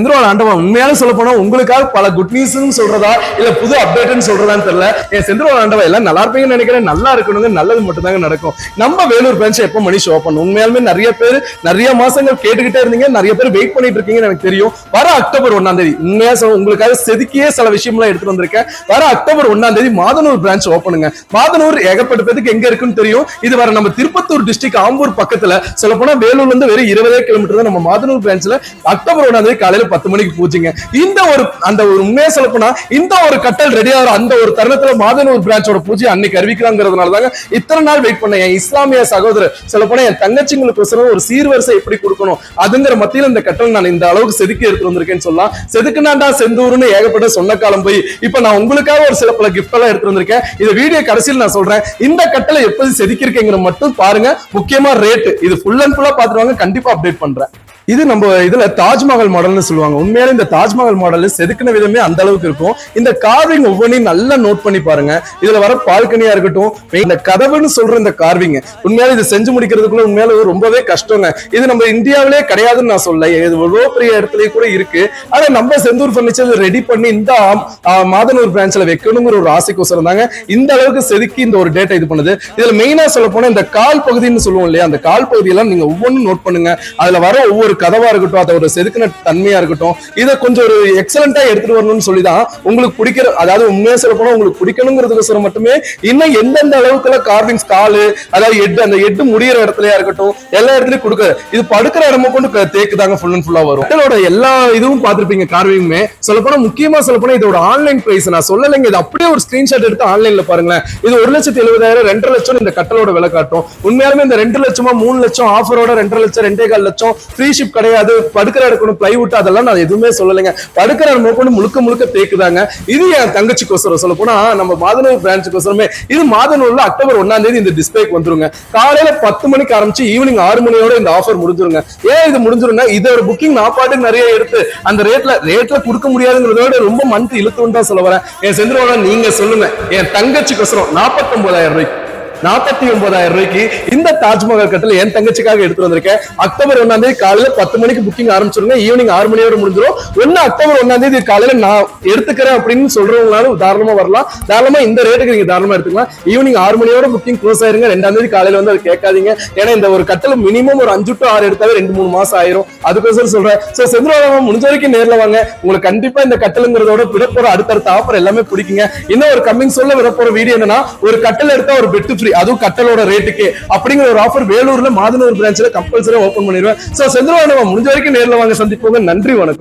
செந்திரவாள ஆண்டவன் உண்மையான சொல்ல போனா உங்களுக்காக பல குட் நியூஸ் சொல்றதா இல்ல புது அப்டேட்னு சொல்றதான்னு தெரியல. என் செந்திரவாள ஆண்டவன் எல்லாம் நல்லா இருப்பீங்கன்னு நினைக்கிறேன். நல்லா இருக்கணுங்க, நல்லது மட்டும் தாங்க நடக்கும். நம்ம வேலூர் பிரான்ச் எப்ப மணி ஷோ பண்ணும். உண்மையாலுமே நிறைய பேர் நிறைய மாசங்கள் கேட்டுக்கிட்டே இருந்தீங்க, நிறைய பேர் வெயிட் பண்ணிட்டு இருக்கீங்கன்னு எனக்கு தெரியும். வர அக்டோபர் 1ஆம் தேதி உண்மையா உங்களுக்காக செதுக்கியே சில விஷயம்லாம் எடுத்துட்டு வந்திருக்கேன். வர அக்டோபர் 1ஆம் தேதி மாதனூர் பிரான்ச் ஓப்பனுங்க. மாதனூர் ஏகப்பட்ட பேருக்கு எங்க இருக்குன்னு தெரியும். இது வர நம்ம திருப்பத்தூர் டிஸ்ட்ரிக்ட் ஆம்பூர் பக்கத்துல சொல்ல போனா வேலூர்ல இருந்து வெறும் 20 கிலோமீட்டர் தான் நம்ம மாதனூர் பிரான்ச்ல அக்டோபர் 1ஆம் தேதி காலையில 10 மணிக்கு பூஜைங்க. இந்த ஒரு அந்த ஒரு உண்மையா சொல்ல போனா இந்த ஒரு கட்டல் ரெடி ஆகிற அந்த ஒரு தருணத்துல மாதனூர் பிரான்ச்சோட பூஜை அன்னைக்கு அறிவிக்கலாங்கிறதுனால தாங்க இத்தனை நாள் வெயிட் பண்ண. என் இஸ்லாமிய சகோதரர் சொல்ல போனா என் தங்கச்சிங்களுக்கு ஒரு சீர்வரிசை எப்படி கொடுக்கணும் அதுங்கிற மத்தியில் இந்த கட்டல் நான் இந்த அளவுக்கு செதுக்கி எடுத்து வந்திருக்கேன்னு சொல்லலாம். செதுக்குனாண்டா செந்தூர்னு ஏகப்பட்ட சொன்ன காலம் போய் இப்ப நான் உங்களுக்காக ஒரு சில பல கிஃப்ட் எல்லாம் எடுத்து வந்திருக்கேன். இந்த வீடியோ கடைசியில் நான் சொல்றேன். இந்த கட்டளை எப்படி செதுக்கிருக்கேங்கிற மட்டும் பாருங்க. முக்கியமா ரேட் இது ஃபுல் அண்ட் ஃபுல்லா பாத்துருவாங்க. கண்டிப்பா அப்டேட் பண்றேன். இது நம்ம இதுல தாஜ்மஹால் மாடல்னு சொல்லுவாங்க. உண்மையாலே இந்த தாஜ்மஹால் மாடல் செதுக்கின விதமே அந்த அளவுக்கு இருக்கும். இந்த கார்விங் ஒவ்வொன்றையும் நல்லா நோட் பண்ணி பாருங்க. இதுல வர பால்கனியா இருக்கட்டும், இந்த கதவுன்னு சொல்ற இந்த கார்விங் உண்மையாலே இது செஞ்சு முடிக்கிறதுக்குள்ள உண்மையாலே ரொம்பவே கஷ்டங்க. இது நம்ம இந்தியாவிலே கிடையாதுன்னு நான் சொல்ல, இது எவ்வளவு பெரிய இடத்துலயே கூட இருக்கு. ஆனா நம்ம செந்தூர் பர்னிச்சர் ரெடி பண்ணி இந்த மாதனூர் பிரான்ச்ல வைக்கணுங்கிற ஒரு ஆசைக்கோசரம் தாங்க இந்த அளவுக்கு செதுக்கி இந்த ஒரு டேட்டா இது பண்ணுது. இதுல மெயினா சொல்ல போனா இந்த கால் பகுதின்னு சொல்லுவோம் இல்லையா, அந்த கால் பகுதியெல்லாம் நீங்க ஒவ்வொன்றும் நோட் பண்ணுங்க. அதுல வர ஒவ்வொரு கதவா இருக்கட்டும், அதோட செதுக்கின தன்மையா இருக்கட்டும், இதை கொஞ்சம் ஒரு எக்ஸலண்டா எடுத்துட்டு வரணும்னு சொல்லிதான் உங்களுக்கு பிடிக்கிற, அதாவது உண்மையா சொல்ல போனா உங்களுக்கு பிடிக்கணுங்கிறதுக்கு மட்டுமே இன்னும் எந்தெந்த அளவுக்குள்ள கார்விங்ஸ் காலு, அதாவது எட்டு, அந்த எட்டு முடிகிற இடத்துலயா இருக்கட்டும் எல்லா இடத்துலயும் கொடுக்க. இது படுக்கிற இடமும் கொண்டு தேக்குதாங்க ஃபுல் அண்ட் ஃபுல்லா வரும். இதோட எல்லா இதுவும் பார்த்திருப்பீங்க. கார்விங்குமே சொல்ல போனா முக்கியமா சொல்ல போனா இதோட ஆன்லைன் பிரைஸ் நான் சொல்லலைங்க. இது அப்படியே ஒரு ஸ்கிரீன்ஷாட் எடுத்து ஆன்லைன்ல பாருங்களேன். இது 1,70,000 2 லட்சம் இந்த கட்டலோட விலை காட்டும். உண்மையாலுமே இந்த 2 லட்சமா 3 லட்சம் ஆஃபரோட 2 லட்சம் 2.25 லட்சம் ஃப்ரீ ஷிப் கிடையாது. படுக்கிற இடக்கணும் பிளைவுட் அதெல்லாம் நான் எதுவுமே சொல்லலைங்க. படுக்கிற இடம் முழுக்க முழுக்க தேக்குதாங்க. இது என் தங்கச்சிக்கோசரம் சொல்ல போனா நம்ம மாதனூர் பிரான்ச்சுக்கோசரமே. இது மாதனூர்ல அக்டோபர் 1ஆம் தேதி இந்த டிஸ்பிளேக்கு வந்துருங்க. காலையில 10 மணிக்கு ஆரம்பிச்சு ஈவினிங் 6 மணியோட இந்த ஆஃபர் முடிஞ்சிருங்க. ஏன் இது முடிஞ்சிருங்க, இதோட புக்கிங் நான் பாட்டுக்கு நிறைய எடுத்து அந்த ரேட்ல கொடுக்க முடியாதுங்கிறதோட ரொம்ப மந்த் இழுத்துன்னு தான் சொல்ல வரேன். என் செந்திரவாளா நீங்க சொல்லுங்க, என் தங்கச்சிக்கோசரம் 49,000 ரூபாய்க்கு 49,000 ரூபாய்க்கு இந்த தாஜ்மஹால் கட்டல என் தங்கச்சிக்காக எடுத்து வந்திருக்கேன். அக்டோபர் 1ஆம் தேதி காலையில 10 மணிக்கு புக்கிங் ஆரம்பிச்சிருங்க. ஈவினிங் 6 மணியோட முடிஞ்சிடும். அக்டோபர் 1ஆம் தேதி காலையில நான் எடுத்துக்கிறேன் அப்படின்னு சொல்றவங்களாலும் தாராளமா வரலாம். தாராளமா இந்த ரேட்டுக்கு நீங்க தாராளமா எடுத்துக்கலாம். ஈவினிங் 6 மணியோட புக்கிங் க்ளோஸ் ஆயிருங்க. 2ஆம் தேதி காலையில வந்து அது கேட்காதீங்க. ஏன்னா இந்த ஒரு கட்டல மினிமம் ஒரு 5 to 6 எடுத்தாவே 2-3 மாசம் ஆயிரும். அதுக்கோசரம் சொல்றேன். செந்திரவாளா முடிஞ்ச வரைக்கும் நேர்ல வாங்க. உங்களுக்கு கண்டிப்பா இந்த கட்டலுங்கிறதோட விடப்போற அடுத்தடுத்த ஆஃபர் எல்லாமே பிடிக்குங்க. இன்னும் ஒரு கம்மிங் சொல்ல விடப்போற வீடியோ என்னன்னா, ஒரு கட்டல் எடுத்தா ஒரு பெட் ஃப்ரீ, அதுவும் கட்டலோட ரேட்டுக்கு அப்படிங்கிற ஒரு ஆஃபர் வேலூர்ல மாதனூர் பிரான்ச்ல கம்பல்சரியா ஓபன் பண்ணிடுவேன். செந்திரவாளா முடிஞ்ச வரைக்கும் நேர்ல வாங்க, சந்திப்போங்க. நன்றி, வணக்கம்.